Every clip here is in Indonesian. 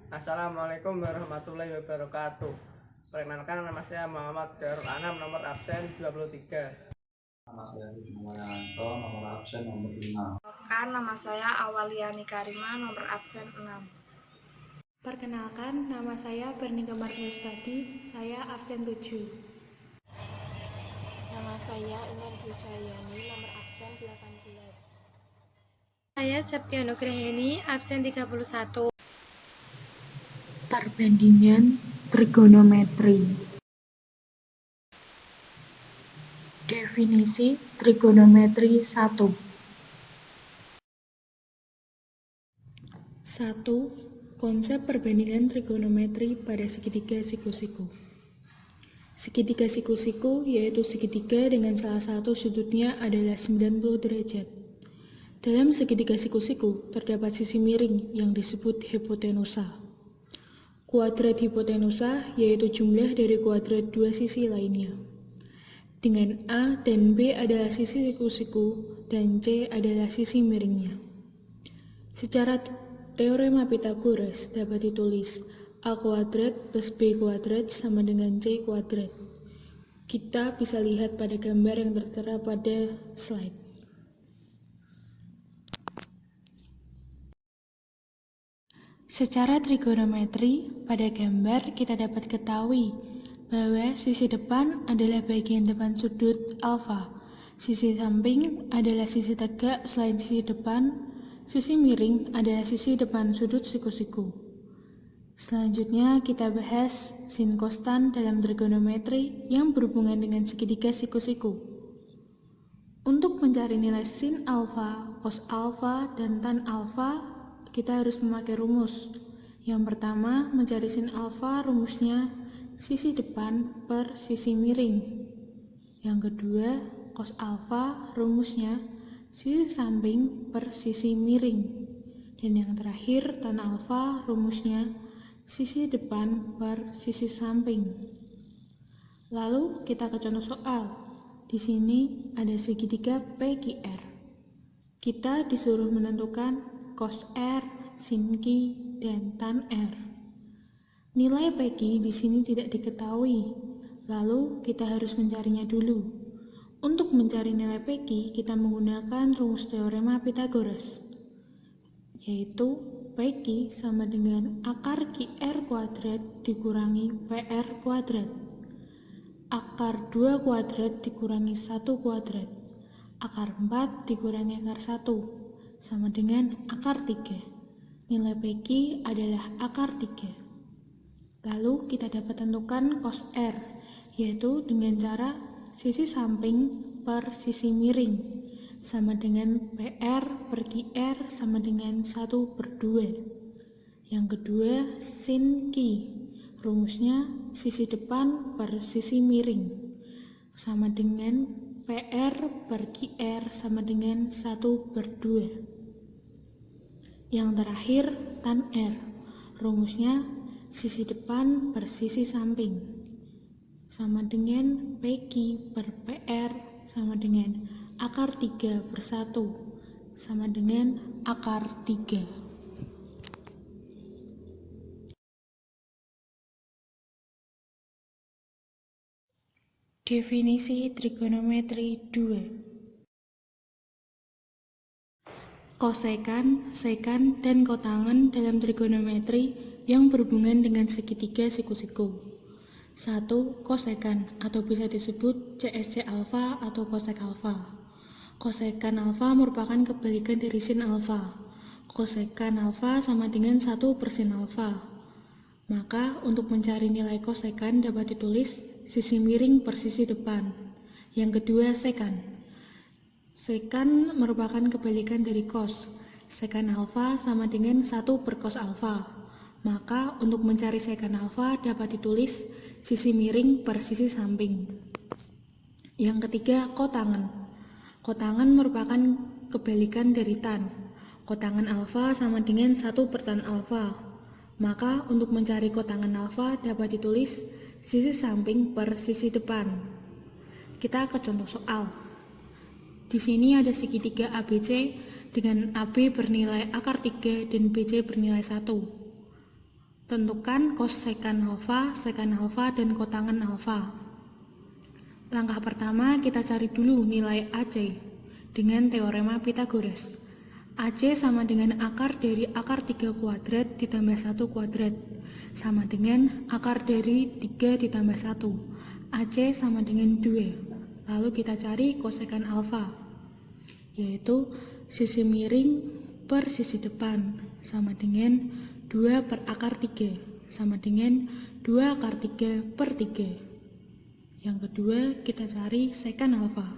Assalamualaikum warahmatullahi wabarakatuh. Perkenalkan, nama saya Muhammad Darul Anam, nomor absen 23. Nama saya Hikmayanto, nomor absen nomor 5. Nama saya Awaliani Karima, nomor absen 6. Perkenalkan, nama saya Bernika Martinuspadi, saya absen 7. Nama saya Iman Dwijayani, nomor absen 18. Saya Septiano Graheni, absen 31. Perbandingan trigonometri. Definisi trigonometri 1. 1. Konsep perbandingan trigonometri pada segitiga siku-siku. Segitiga siku-siku yaitu segitiga dengan salah satu sudutnya adalah 90 derajat. Dalam segitiga siku-siku terdapat sisi miring yang disebut hipotenusa. Kuadrat hipotenusa yaitu jumlah dari kuadrat dua sisi lainnya. Dengan A dan B adalah sisi siku-siku dan C adalah sisi miringnya. Secara teorema Pythagoras dapat ditulis A kuadrat plus B kuadrat sama dengan C kuadrat. Kita bisa lihat pada gambar yang tertera pada slide. Secara trigonometri, pada gambar kita dapat ketahui bahwa sisi depan adalah bagian depan sudut alfa, sisi samping adalah sisi tegak selain sisi depan, sisi miring adalah sisi depan sudut siku-siku. Selanjutnya kita bahas sin konstan dalam trigonometri yang berhubungan dengan segitiga siku-siku. Untuk mencari nilai sin alfa, cos alfa, dan tan alfa, kita harus memakai rumus. Yang pertama, mencari sin alfa, rumusnya sisi depan per sisi miring. Yang kedua, cos alfa, rumusnya sisi samping per sisi miring. Dan yang terakhir, tan alfa, rumusnya sisi depan per sisi samping. Lalu kita ke contoh soal. Di sini ada segitiga PQR. Kita disuruh menentukan cos R, sin Q, dan tan R. Nilai PQ di sini tidak diketahui, lalu kita harus mencarinya dulu. Untuk mencari nilai PQ, kita menggunakan rumus teorema Pythagoras, yaitu PQ sama dengan akar QR kuadrat dikurangi PR kuadrat. Akar 2 kuadrat dikurangi 1 kuadrat. Akar 4 dikurangi akar 1. Sama dengan akar 3. Nilai PQ adalah akar 3. Lalu kita dapat tentukan cos R, yaitu dengan cara sisi samping per sisi miring, sama dengan PR per QR sama dengan 1/2. Yang kedua, sin Q, rumusnya sisi depan per sisi miring, sama dengan PR per QR sama dengan 1/2. Yang terakhir, tan R, rumusnya sisi depan per sisi samping, sama dengan PQ per PR sama dengan akar 3/1, sama dengan akar 3. Definisi trigonometri 2. Kosekan, sekan, dan kotangan dalam trigonometri yang berhubungan dengan segitiga siku-siku. 1. Kosekan atau bisa disebut CSC alfa atau kosek alfa. Kosekan alfa merupakan kebalikan dari sin alfa. Kosekan alfa sama dengan 1 per sin alfa. Maka untuk mencari nilai kosekan dapat ditulis sisi miring per sisi depan. Yang kedua, sekan. Sekan merupakan kebalikan dari cos. Sekan alfa sama dengan 1 per cos alfa. Maka untuk mencari sekan alfa dapat ditulis sisi miring per sisi samping. Yang ketiga, kotangan. Kotangan merupakan kebalikan dari tan. Kotangan alfa sama dengan 1 per tan alfa. Maka untuk mencari kotangan alfa dapat ditulis sisi samping per sisi depan. Kita ke contoh soal. Di sini ada segitiga ABC dengan AB bernilai akar 3 dan BC bernilai 1. Tentukan cos sekan alfa, dan kotangan alfa. Langkah pertama, kita cari dulu nilai AC dengan teorema Pythagoras. AC sama dengan akar dari akar 3 kuadrat ditambah 1 kuadrat, sama dengan akar dari 3 ditambah 1. AC sama dengan 2. Lalu kita cari kosekan alfa, yaitu sisi miring per sisi depan sama dengan 2 per akar 3, sama dengan 2 akar 3 per 3. Yang kedua, kita cari sekan alfa,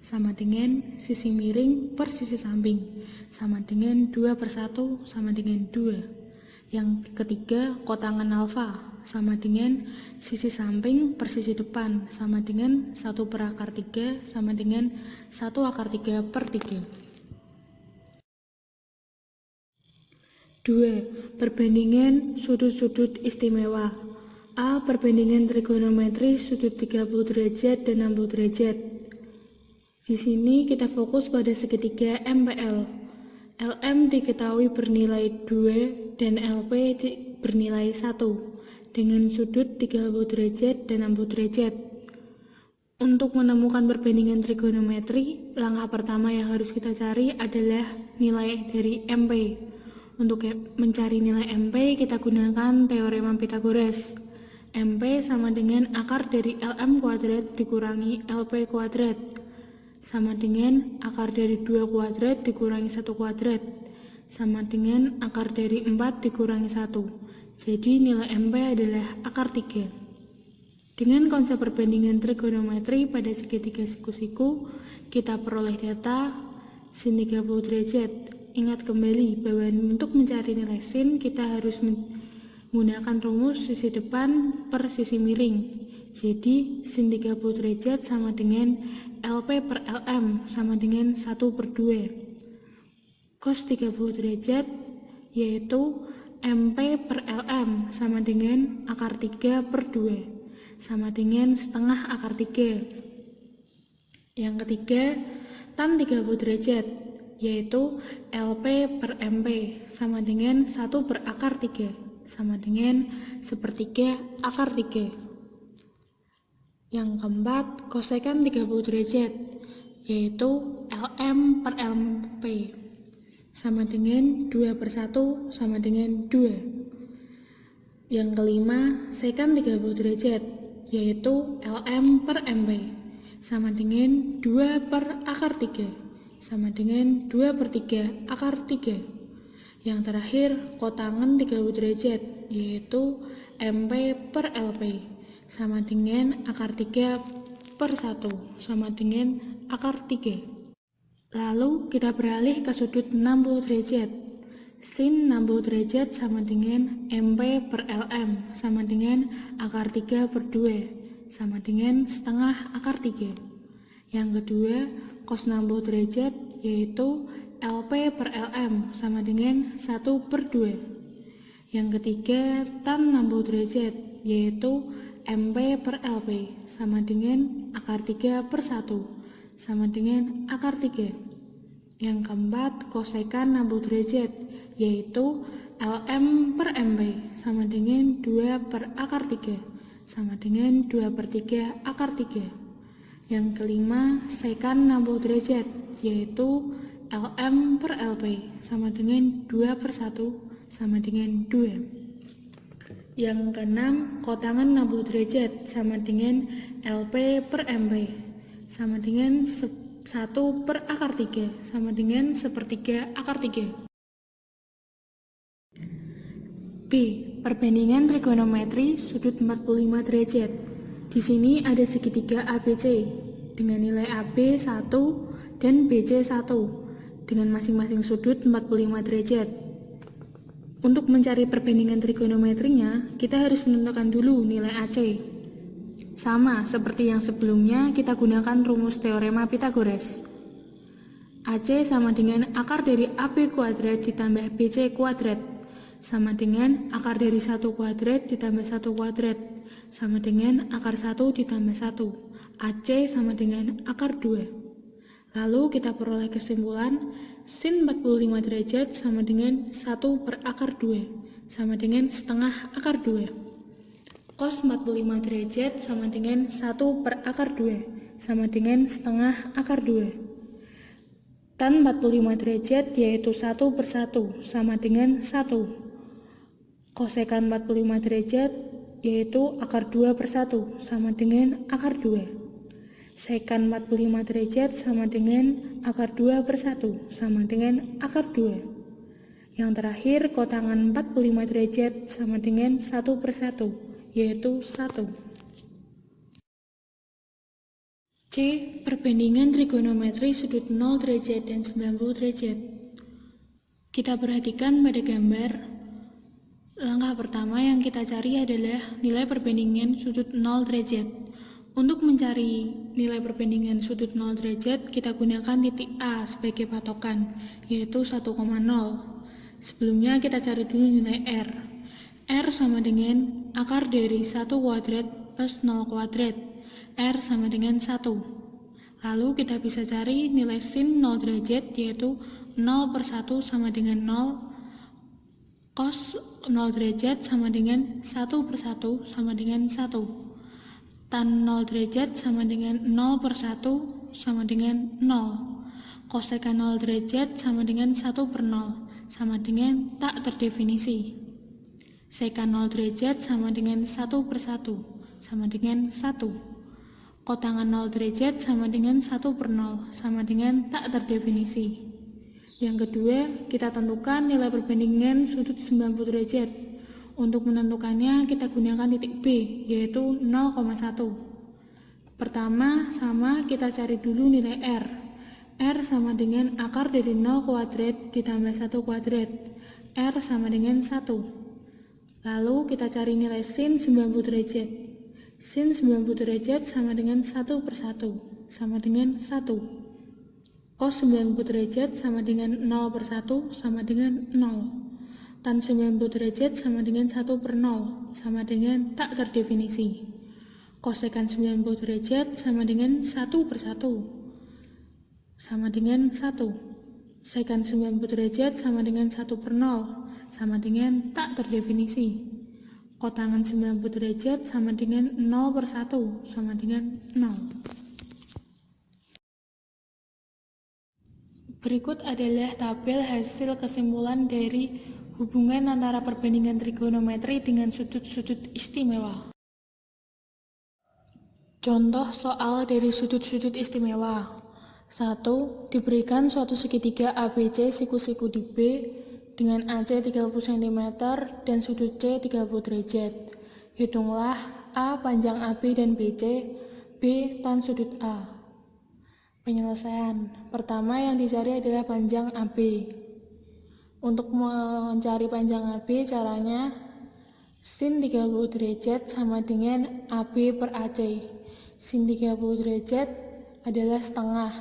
sama dengan sisi miring per sisi samping, sama dengan 2 per 1, sama dengan 2. Yang ketiga, kotangan alfa, sama dengan sisi samping per sisi depan, sama dengan 1 per akar 3, sama dengan 1 akar 3 per 3. 2. Perbandingan sudut-sudut istimewa. A. Perbandingan trigonometri sudut 30 derajat dan 60 derajat. Di sini kita fokus pada segitiga MPL. LM diketahui bernilai 2 dan LP bernilai 1 dengan sudut 30 derajat dan 60 derajat. Untuk menemukan perbandingan trigonometri, langkah pertama yang harus kita cari adalah nilai dari MP. Untuk mencari nilai MP, kita gunakan teorema Pythagoras. MP sama dengan akar dari LM kuadrat dikurangi LP kuadrat, sama dengan akar dari 2 kuadrat dikurangi 1 kuadrat, sama dengan akar dari 4 dikurangi 1. Jadi nilai MP adalah akar 3. Dengan konsep perbandingan trigonometri pada segitiga siku-siku, kita peroleh data sin 30 derajat. Ingat kembali bahwa untuk mencari nilai sin, kita harus menggunakan rumus sisi depan per sisi miring. Jadi sin 30 derajat sama dengan LP per LM sama dengan 1 per 2. Cos 30 derajat yaitu MP per LM sama dengan akar 3 per 2 sama dengan setengah akar 3. Yang ketiga, tan 30 derajat yaitu LP per MP sama dengan 1 per akar 3 sama dengan sepertiga akar 3. Yang keempat, kosekan 30 derajat yaitu LM per MP sama dengan 2 per 1 sama dengan 2. Yang kelima, sekan 30 derajat yaitu LM per MP sama dengan 2 per akar 3 sama dengan 2 per 3 akar 3. Yang terakhir, kotangan 30 derajat yaitu MP per LP sama dengan akar 3 per 1 sama dengan akar 3. Lalu kita beralih ke sudut 60 derajat. Sin 60 derajat sama dengan MP per LM sama dengan akar 3 per 2 sama dengan setengah akar 3. Yang kedua, cos 60 derajat yaitu LP per LM sama dengan 1 per 2. Yang ketiga, tan 60 derajat yaitu MP per LP sama dengan akar 3 per 1 sama dengan akar 3. Yang keempat, kosekan 60 derajat yaitu LM per MP sama dengan 2 per akar 3 sama dengan 2 per 3 akar 3. Yang kelima, sekan 60 derajat yaitu LM per LP sama dengan 2 per 1 sama dengan 2. Yang keenam, kotangan 60 derajat sama dengan LP per MP sama dengan 1 per akar 3 sama dengan sepertiga akar 3. B. Perbandingan trigonometri sudut 45 derajat. Di sini ada segitiga ABC dengan nilai AB 1 dan BC 1 dengan masing-masing sudut 45 derajat. Untuk mencari perbandingan trigonometrinya, kita harus menentukan dulu nilai AC. Sama seperti yang sebelumnya, kita gunakan rumus teorema Pythagoras. AC sama dengan akar dari AB kuadrat ditambah BC kuadrat sama dengan akar dari 1 kuadrat ditambah 1 kuadrat sama dengan akar 1 ditambah 1. AC sama dengan akar 2. Lalu kita peroleh kesimpulan sin 45 derajat sama dengan 1 per akar 2 sama dengan setengah akar 2. Cos 45 derajat sama dengan 1 per akar 2 sama dengan setengah akar 2. Tan 45 derajat yaitu 1 per 1 sama dengan 1. Kosekan 45 derajat yaitu akar 2 per 1 sama dengan akar 2. Sekan 45 derajat sama dengan akar 2 per 1 sama dengan akar 2. Yang terakhir, kotangan 45 derajat sama dengan 1 per 1, yaitu 1. C. Perbandingan trigonometri sudut 0 derajat dan 90 derajat. Kita perhatikan pada gambar. Langkah pertama yang kita cari adalah nilai perbandingan sudut 0 derajat. Untuk mencari nilai perbandingan sudut 0 derajat, kita gunakan titik A sebagai patokan, yaitu 1,0. Sebelumnya kita cari dulu nilai R. R sama dengan akar dari 1 kuadrat plus 0 kuadrat. R sama dengan 1. Lalu kita bisa cari nilai sin 0 derajat yaitu 0 per 1 sama dengan 0. Cos 0 derajat sama dengan 1 per 1 sama dengan 1. Tan 0 derajat sama dengan 0 per 1 sama dengan 0. Kosekan 0 derajat sama dengan 1 per 0 sama dengan tak terdefinisi. Sekan 0 derajat sama dengan 1 per 1 sama dengan 1. Kotangan 0 derajat sama dengan 1 per 0 sama dengan tak terdefinisi. Yang kedua, kita tentukan nilai perbandingan sudut 90 derajat. Untuk menentukannya, kita gunakan titik B, yaitu 0,1. Pertama, kita cari dulu nilai R. R sama dengan akar dari 0 kuadrat ditambah 1 kuadrat. R sama dengan 1. Lalu kita cari nilai sin 90 derajat. Sin 90 derajat sama dengan 1 per 1 sama dengan 1. Cos 90 derajat sama dengan 0 per 1 sama dengan 0. Tan 90 derajat sama dengan 1 per 0 sama dengan tak terdefinisi. Kosekan 90 derajat sama dengan 1 per 1 sama dengan 1. Sekan 90 derajat sama dengan 1 per 0 sama dengan tak terdefinisi. Kotangan 90 derajat sama dengan 0 per 1 sama dengan 0. Berikut adalah tabel hasil kesimpulan dari hubungan antara perbandingan trigonometri dengan sudut-sudut istimewa. Contoh soal dari sudut-sudut istimewa. 1. Diberikan suatu segitiga ABC siku-siku di B dengan AC 30 cm dan sudut C 30 derajat. Hitunglah A panjang AB dan BC, B tan sudut A. Penyelesaian. Pertama yang dicari adalah panjang AB. Untuk mencari panjang AB, caranya sin 30 derajat sama dengan AB per AC. Sin 30 derajat adalah setengah.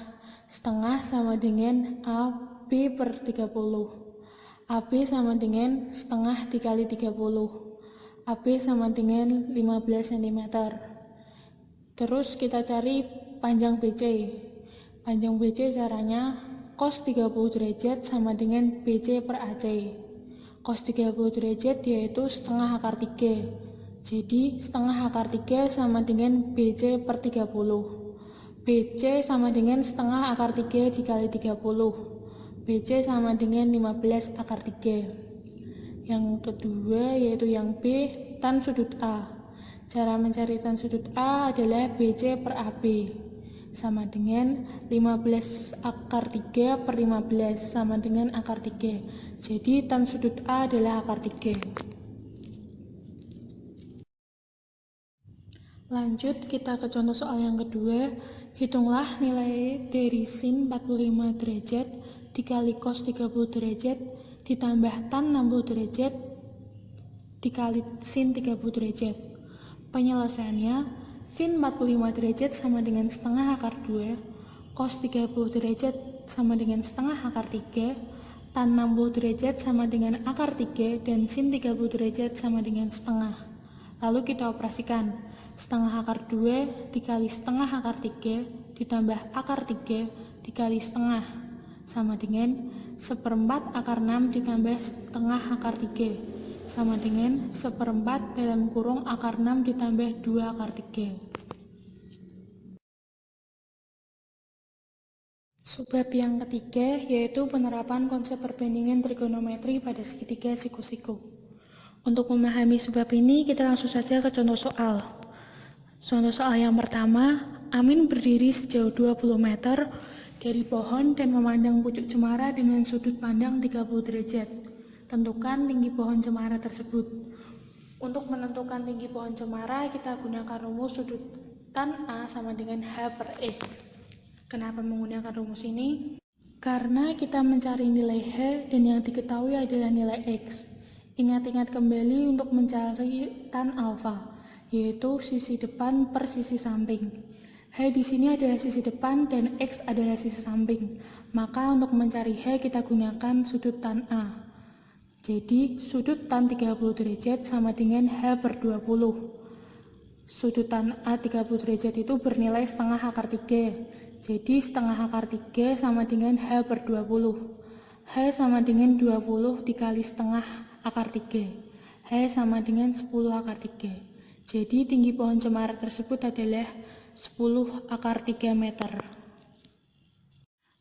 Setengah sama dengan AB per 30. AB sama dengan setengah dikali 30. AB sama dengan 15 cm. Terus kita cari panjang BC. Panjang BC caranya cos 30 derajat sama dengan BC per AC. Cos 30 derajat yaitu setengah akar 3. Jadi setengah akar 3 sama dengan BC per 30. BC sama dengan setengah akar 3 dikali 30. BC sama dengan 15 akar 3. Yang kedua yaitu yang B, tan sudut A. Cara mencari tan sudut A adalah BC per AB. Sama dengan 15 akar 3 per 15 sama dengan akar 3. Jadi tan sudut A adalah akar 3. Lanjut kita ke contoh soal yang kedua. Hitunglah nilai dari sin 45 derajat dikali cos 30 derajat ditambah tan 60 derajat dikali sin 30 derajat. Penyelesaiannya, sin 45 derajat sama dengan setengah akar 2, cos 30 derajat sama dengan setengah akar 3, tan 60 derajat sama dengan akar 3, dan sin 30 derajat sama dengan setengah. Lalu kita operasikan. Setengah akar 2 dikali setengah akar 3 ditambah akar 3 dikali setengah sama dengan 1/4 akar 6 ditambah setengah akar 3. sama dengan 1/4 dalam kurung akar 6 ditambah 2 akar 3. Subbab yang ketiga yaitu penerapan konsep perbandingan trigonometri pada segitiga siku-siku. Untuk memahami subbab ini kita langsung saja ke contoh soal. Contoh soal yang pertama, Amin berdiri sejauh 20 meter dari pohon dan memandang pucuk cemara dengan sudut pandang 30 derajat. Tentukan tinggi pohon cemara tersebut. Untuk menentukan tinggi pohon cemara, kita gunakan rumus sudut tan A sama dengan H per X. Kenapa menggunakan rumus ini? Karena kita mencari nilai H dan yang diketahui adalah nilai X. Ingat-ingat kembali untuk mencari tan alfa, yaitu sisi depan per sisi samping. H di sini adalah sisi depan dan X adalah sisi samping. Maka untuk mencari H kita gunakan sudut tan A. Jadi sudut tan 30 derajat sama dengan H per 20. Sudut tan A 30 derajat itu bernilai setengah akar 3. Jadi setengah akar 3 sama dengan H per 20. H sama dengan 20 dikali setengah akar 3. H sama dengan 10 akar 3. Jadi tinggi pohon cemara tersebut adalah 10 akar 3 meter.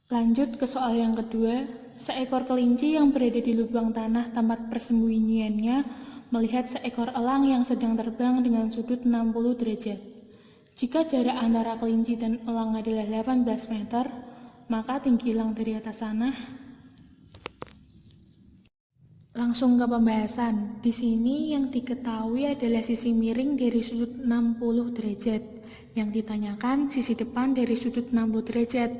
Lanjut ke soal yang kedua. Seekor kelinci yang berada di lubang tanah tempat persembunyiannya melihat seekor elang yang sedang terbang dengan sudut 60 derajat. Jika jarak antara kelinci dan elang adalah 18 meter, maka tinggi elang dari atas tanah. Langsung ke pembahasan. Di sini yang diketahui adalah sisi miring dari sudut 60 derajat. Yang ditanyakan sisi depan dari sudut 60 derajat.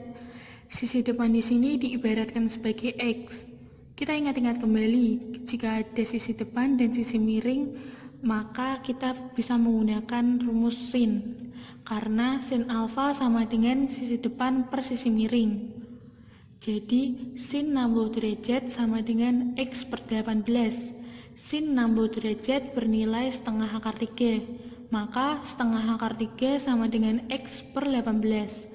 Sisi depan di sini diibaratkan sebagai X. Kita ingat-ingat kembali, jika ada sisi depan dan sisi miring, maka kita bisa menggunakan rumus sin. Karena sin alfa sama dengan sisi depan per sisi miring. Jadi sin 60 derajat sama dengan X per 18. Sin 60 derajat bernilai setengah akar 3. Maka setengah akar 3 sama dengan X per 18.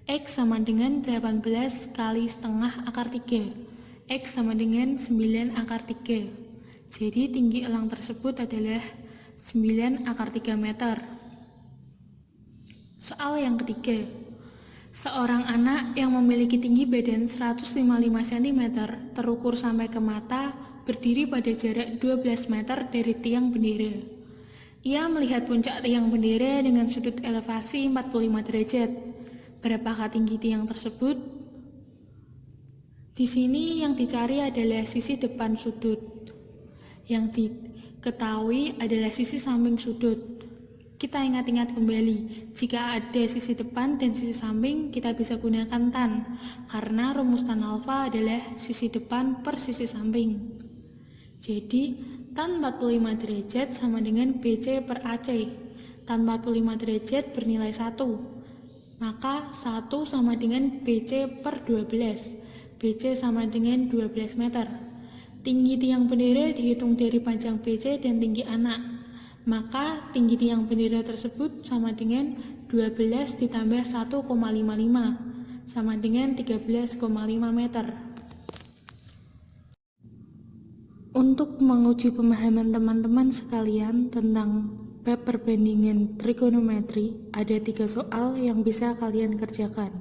X sama dengan 18 kali setengah akar 3. X sama dengan 9 akar 3. Jadi tinggi elang tersebut adalah 9 akar 3 meter. Soal yang ketiga. Seorang anak yang memiliki tinggi badan 155 cm terukur sampai ke mata berdiri pada jarak 12 meter dari tiang bendera. Ia melihat puncak tiang bendera dengan sudut elevasi 45 derajat. Berapakah tinggi tiang tersebut? Di sini yang dicari adalah sisi depan sudut. Yang diketahui adalah sisi samping sudut. Kita ingat-ingat kembali, jika ada sisi depan dan sisi samping, kita bisa gunakan tan, karena rumus tan alfa adalah sisi depan per sisi samping. Jadi, tan 45 derajat sama dengan BC per AC. Tan 45 derajat bernilai 1. Maka 1 sama dengan BC per 12. BC sama dengan 12 meter. Tinggi tiang bendera dihitung dari panjang BC dan tinggi anak. Maka tinggi tiang bendera tersebut sama dengan 12 ditambah 1,55 sama dengan 13,5 meter. Untuk menguji pemahaman teman-teman sekalian tentang bab perbandingan trigonometri, ada 3 soal yang bisa kalian kerjakan.